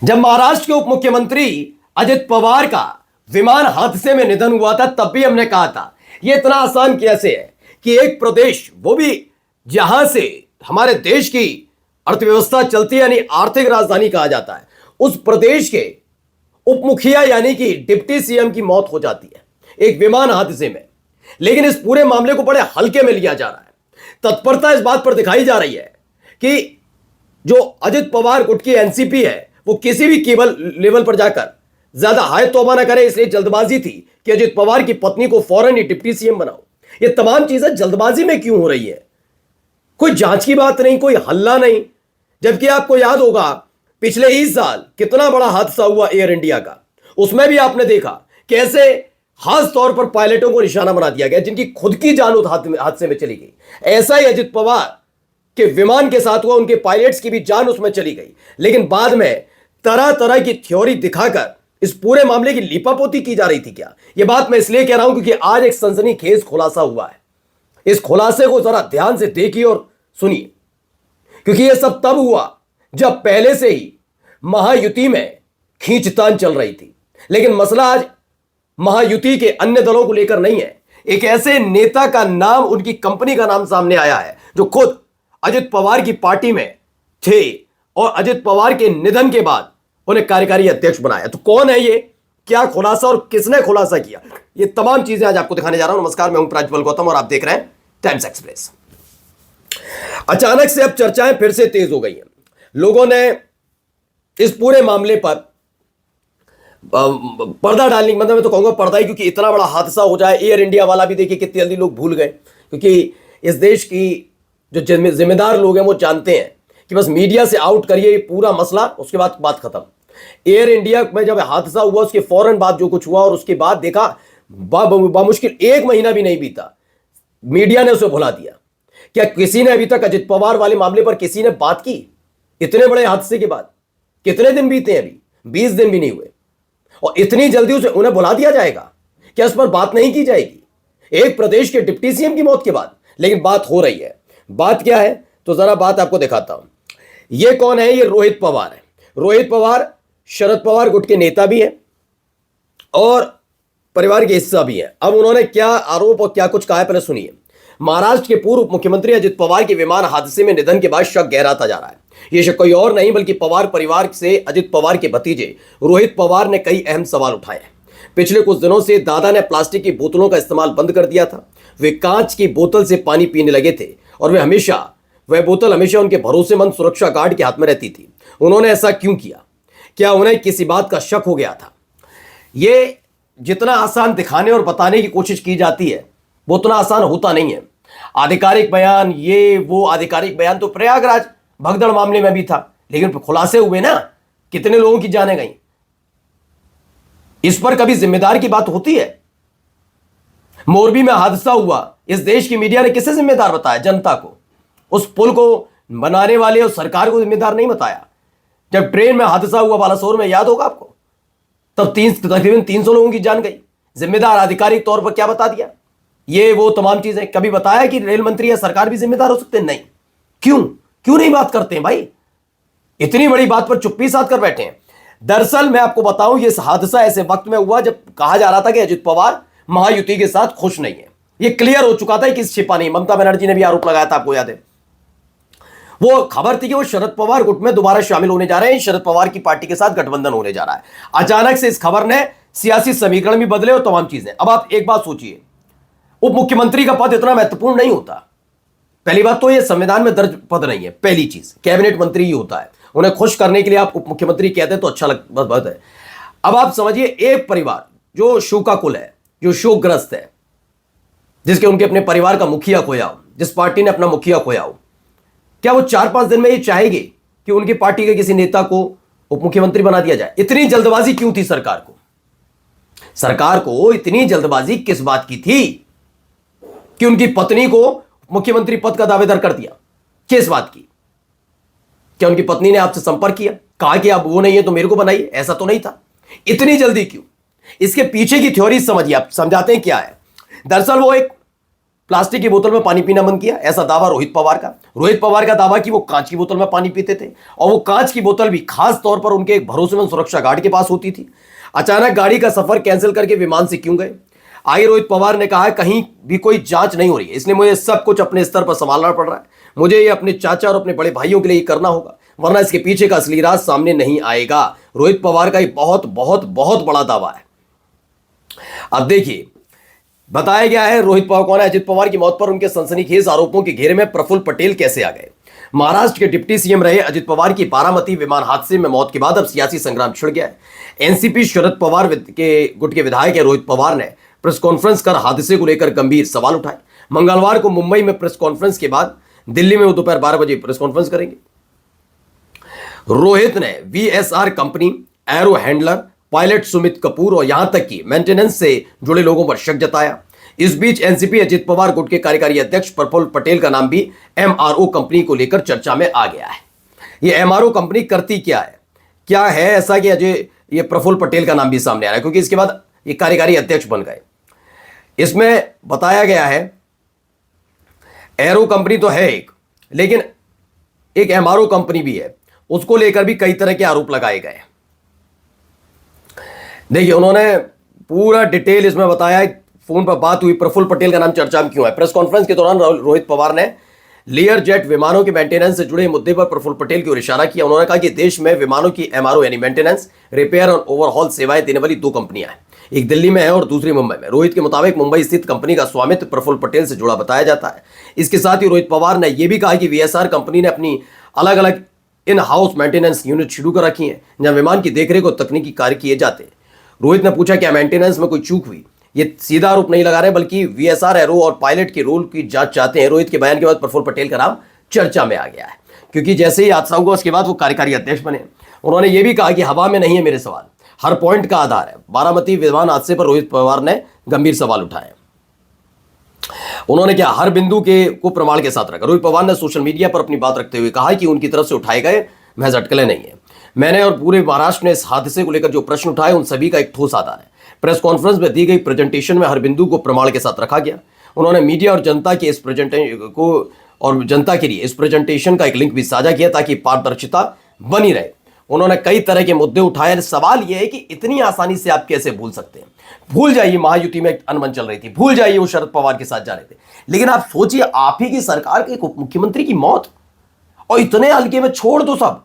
जब महाराष्ट्र के उप मुख्यमंत्री अजित पवार का विमान हादसे में निधन हुआ था, तब भी हमने कहा था यह इतना आसान कैसे है कि एक प्रदेश, वो भी जहां से हमारे देश की अर्थव्यवस्था चलती है, यानी आर्थिक राजधानी कहा जाता है, उस प्रदेश के उप मुखिया यानी कि डिप्टी सीएम की मौत हो जाती है एक विमान हादसे में। लेकिन इस पूरे मामले को बड़े हल्के में लिया जा रहा है। तत्परता इस बात पर दिखाई जा रही है कि जो अजित पवार गुट की एनसीपी है, वो किसी भी केबल लेवल पर जाकर ज्यादा हाय तौबा ना करे, इसलिए जल्दबाजी थी कि अजित पवार की पत्नी को फौरन ही डिप्टी सीएम बनाओ। ये तमाम चीजें जल्दबाजी में क्यों हो रही है? कोई जांच की बात नहीं, कोई हल्ला नहीं। जबकि आपको याद होगा पिछले ही साल कितना बड़ा हादसा हुआ एयर इंडिया का, उसमें भी आपने देखा कैसे खास तौर पर पायलटों को निशाना बना दिया गया, जिनकी खुद की जान उस हादसे में चली गई। ऐसा ही अजित पवार के विमान के साथ हुआ, उनके पायलट्स की भी जान उसमें चली गई। लेकिन बाद में तरह तरह की थ्योरी दिखाकर इस पूरे मामले की लीपापोती की जा रही थी। क्या यह बात मैं इसलिए कह रहा हूं क्योंकि आज एक सनसनीखेज खुलासा हुआ है। इस खुलासे को जरा ध्यान से देखिए और सुनिए, क्योंकि यह सब तब हुआ जब पहले से ही महायुति में खींचतान चल रही थी। लेकिन मसला आज महायुति के अन्य दलों को लेकर नहीं है। एक ऐसे नेता का नाम, उनकी कंपनी का नाम सामने आया है जो खुद अजित पवार की पार्टी में थे और अजित पवार के निधन के बाद उन्हें कार्यकारी अध्यक्ष बनाया। तो कौन है ये, क्या खुलासा और किसने खुलासा किया, ये तमाम चीजें आज आपको दिखाने जा रहा हूं। नमस्कार, मैं हूं प्राज्वल गौतम और आप देख रहे हैं टाइम्स एक्सप्रेस। अचानक से अब चर्चाएं फिर से तेज हो गई हैं। लोगों ने इस पूरे मामले पर पर्दा डालने, मतलब मैं तो कहूंगा पर्दा ही, क्योंकि इतना बड़ा हादसा हो जाए। एयर इंडिया वाला भी देखिए कितनी जल्दी लोग भूल गए, क्योंकि इस देश की जो जिम्मेदार लोग हैं वो जानते हैं कि बस मीडिया से आउट करिए पूरा मसला, उसके बाद बात खत्म। एयर इंडिया में जब हादसा हुआ उसके फौरन बाद जो कुछ हुआ, और उसके बाद देखा बामुश्किल 1 महीना भी नहीं बीता, मीडिया ने उसे भुला दिया। क्या किसी ने अभी तक अजित पवार वाले मामले पर किसी ने बात की? इतने बड़े हादसे के बाद कितने दिन बीते हैं? अभी 20 दिन भी नहीं हुए, और इतनी जल्दी उसे उन्हें भुला दिया जाएगा? क्या इस पर बात नहीं की जाएगी एक प्रदेश के डिप्टी सीएम की मौत के बाद? लेकिन बात हो रही है। बात क्या है तो जरा बात आपको दिखाता हूं। ये कौन है? ये रोहित पवार है। रोहित पवार शरद पवार गुट के नेता भी हैं और परिवार के हिस्सा भी है। अब उन्होंने क्या आरोप और क्या कुछ कहा है, पहले सुनिए। महाराष्ट्र के पूर्व मुख्यमंत्री अजित पवार के विमान हादसे में निधन के बाद शक गहराता जा रहा है। यह शक कोई और नहीं बल्कि पवार परिवार से अजित पवार के भतीजे रोहित पवार ने कई अहम सवाल उठाए हैं। पिछले कुछ दिनों से दादा ने प्लास्टिक की बोतलों का इस्तेमाल बंद कर दिया था। वे कांच की बोतल से पानी पीने लगे थे और वह बोतल हमेशा उनके भरोसेमंद सुरक्षा गार्ड के हाथ में रहती थी। उन्होंने ऐसा क्यों किया? क्या उन्हें किसी बात का शक हो गया था? ये जितना आसान दिखाने और बताने की कोशिश की जाती है वो उतना आसान होता नहीं है। आधिकारिक बयान, ये वो आधिकारिक बयान तो प्रयागराज भगदड़ मामले में भी था, लेकिन खुलासे हुए ना, कितने लोगों की जानें गई। इस पर कभी जिम्मेदार की बात होती है? मोरबी में हादसा हुआ, इस देश की मीडिया ने किसे जिम्मेदार बताया? जनता को। उस पुल को बनाने वाले और सरकार को जिम्मेदार नहीं बताया। जब ट्रेन में हादसा हुआ बालासोर में, याद होगा आपको, तब तकरीबन 300 लोगों की जान गई। जिम्मेदार आधिकारिक तौर पर क्या बता दिया? ये वो तमाम चीजें। कभी बताया कि रेल मंत्री या सरकार भी जिम्मेदार हो सकते हैं? नहीं। क्यों नहीं बात करते हैं भाई? इतनी बड़ी बात पर चुप्पी साध कर बैठे हैं। दरअसल मैं आपको बताऊं, ये हादसा ऐसे वक्त में हुआ जब कहा जा रहा था कि अजित पवार महायुति के साथ खुश नहीं है। ये क्लियर हो चुका था कि छिपा नहीं। ममता बनर्जी ने भी आरोप लगाया था, आपको याद है। वो खबर थी कि वो शरद पवार गुट में दोबारा शामिल होने जा रहे हैं, शरद पवार की पार्टी के साथ गठबंधन होने जा रहा है। अचानक से इस खबर ने सियासी समीकरण भी बदले और तमाम चीजें। अब आप एक बात सोचिए, उप मुख्यमंत्री का पद इतना महत्वपूर्ण नहीं होता। पहली बात तो यह संविधान में दर्ज पद नहीं है। पहली चीज, कैबिनेट मंत्री ही होता है। उन्हें खुश करने के लिए आप उप मुख्यमंत्री कहते हैं तो अच्छा बात है। अब आप समझिए, एक परिवार जो शोकाकुल है, जो शोकग्रस्त है, जिसके उनके अपने परिवार का मुखिया खोया हो, जिस पार्टी ने अपना मुखिया खोया हो, क्या वो 4-5 दिन में ये चाहेगी कि उनकी पार्टी के किसी नेता को उप मुख्यमंत्री बना दिया जाए? इतनी जल्दबाजी क्यों थी सरकार को? सरकार को इतनी जल्दबाजी किस बात की थी कि उनकी पत्नी को मुख्यमंत्री पद का दावेदार कर दिया? किस बात की? क्या उनकी पत्नी ने आपसे संपर्क किया, कहा कि आप वो नहीं है तो मेरे को बनाइए? ऐसा तो नहीं था। इतनी जल्दी क्यों? इसके पीछे की थ्योरी समझिए, आप समझाते हैं क्या है। दरअसल वो एक प्लास्टिक की बोतल में पानी पीना बंद किया, ऐसा दावा रोहित पवार का। रोहित पवार का दावा कि वो कांच की बोतल में पानी पीते थे और वो कांच की बोतल भी खास तौर पर उनके एक भरोसेमंद सुरक्षा गार्ड के पास होती थी। अचानक गाड़ी का सफर कैंसिल करके विमान से क्यों गए? आगे रोहित पवार ने कहा कहीं भी कोई जांच नहीं हो रही है, इसलिए मुझे सब कुछ अपने स्तर पर संभालना पड़ रहा है। मुझे ये अपने चाचा और अपने बड़े भाइयों के लिए करना होगा, वरना इसके पीछे का असली राज सामने नहीं आएगा। रोहित पवार का ये बहुत बहुत बहुत बड़ा दावा है। अब देखिए, बताया गया है रोहित पवार कौन है। अजित पवार की मौत पर उनके सनसनीखेज आरोपों के घेरे में प्रफुल्ल पटेल कैसे आ गए? महाराष्ट्र के डिप्टी सीएम रहे अजित पवार की बारामती विमान हादसे में मौत के बाद अब सियासी संग्राम छिड़ गया है। एनसीपी शरद पवार के गुट के विधायक रोहित पवार ने प्रेस कॉन्फ्रेंस कर हादसे को लेकर गंभीर सवाल उठाए। मंगलवार को मुंबई में प्रेस कॉन्फ्रेंस के बाद दिल्ली में वो दोपहर 12 बजे प्रेस कॉन्फ्रेंस करेंगे। रोहित ने VSR company, arrow handler, pilot Sumit Kapoor और यहां तक कि मेंटेनेंस से जुड़े लोगों पर शक जताया। इस बीच एनसीपी अजित पवार गुट के कार्यकारी अध्यक्ष प्रफुल्ल पटेल का नाम भी एमआरओ कंपनी को लेकर चर्चा में आ गया है। ये एमआरओ कंपनी करती क्या है? क्या है ऐसा कि अजय ये प्रफुल्ल पटेल का नाम भी सामने आ रहा है, क्योंकि इसके बाद ये कार्यकारी अध्यक्ष बन गए। इसमें बताया गया है एरो कंपनी तो है एक, लेकिन एक एमआरओ कंपनी भी है, उसको लेकर भी कई तरह के आरोप लगाए गए। देखिए, उन्होंने पूरा डिटेल इसमें बताया, फोन पर बात हुई, प्रफुल्ल पटेल का नाम चर्चा में क्यों है। प्रेस कॉन्फ्रेंस के दौरान रोहित पवार ने लेयर जेट विमानों के मेंटेनेंस से जुड़े मुद्दे पर प्रफुल्ल पटेल की ओर इशारा किया। उन्होंने कहा कि देश में विमानों की एमआरओ यानी मेंटेनेंस, रिपेयर और ओवरहॉल सेवाएं देने वाली दो कंपनियां हैं, एक दिल्ली में है और दूसरी मुंबई में। रोहित के मुताबिक मुंबई स्थित कंपनी का स्वामित्व प्रफुल्ल पटेल से जुड़ा बताया जाता है। इसके साथ ही रोहित पवार ने यह भी कहा कि वीएसआर कंपनी ने अपनी अलग अलग इन हाउस मेंटेनेंस यूनिट शुरू कर रखी है, जहां विमान की देखरेख और तकनीकी कार्य किए जाते हैं। रोहित ने पूछा क्या मेंटेनेंस में कोई चूक हुई? ये सीधा आरोप नहीं लगा रहे, बल्कि वीएसआर, एरो और पायलट के रोल की जांच चाहते हैं। रोहित के बयान के बाद प्रफुल्ल पटेल का नाम चर्चा में आ गया है, क्योंकि जैसे ही हादसा हुआ उसके बाद वो कार्यकारी अध्यक्ष बने। उन्होंने ये भी कहा कि हवा में नहीं है मेरे सवाल, हर पॉइंट का आधार है। बारामती विमान हादसे पर रोहित पवार ने गंभीर सवाल उठाए। उन्होंने क्या हर बिंदु को प्रमाण के साथ रखा। रोहित पवार ने सोशल मीडिया पर अपनी बात रखते हुए कहा कि उनकी तरफ से उठाए गए महज अटकलें नहीं है। मैंने और पूरे महाराष्ट्र ने इस हादसे को लेकर जो प्रश्न उठाए उन सभी का एक ठोस आधार है। प्रेस कॉन्फ्रेंस में दी गई प्रेजेंटेशन में हर बिंदु को प्रमाण के साथ रखा गया। उन्होंने मीडिया और जनता के इस प्रेजेंटेशन को और जनता के लिए इस प्रेजेंटेशन का एक लिंक भी साझा किया ताकि पारदर्शिता बनी रहे। उन्होंने कई तरह के मुद्दे उठाए। सवाल यह है कि इतनी आसानी से आप कैसे भूल सकते हैं? भूल जाइए महायुति में अनबन चल रही थी, भूल जाइए वो शरद पवार के साथ जा रहे थे, लेकिन आप सोचिए आप ही की सरकार के उप मुख्यमंत्री की मौत और इतने हल्के में छोड़ दो सब।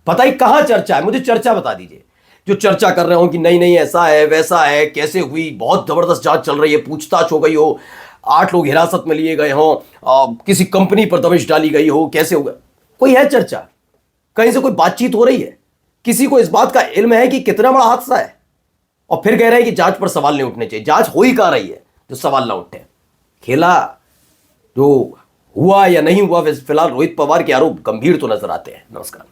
पता ही कहां चर्चा है? मुझे चर्चा बता दीजिए जो चर्चा कर रहे हो कि नहीं नहीं ऐसा है वैसा है, कैसे हुई, बहुत जबरदस्त जांच चल रही है, पूछताछ हो गई हो, 8 लोग हिरासत में लिए गए हो, किसी कंपनी पर दबिश डाली गई हो, कैसे होगा? कोई है चर्चा? कहीं से कोई बातचीत हो रही है? किसी को इस बात का इल्म है कि कितना बड़ा हादसा है? और फिर कह रहे हैं कि जांच पर सवाल नहीं उठने चाहिए। जांच हो ही कहां रही है जो सवाल ना उठे? खेला जो हुआ या नहीं हुआ, फिलहाल रोहित पवार के आरोप गंभीर तो नजर आते हैं। नमस्कार।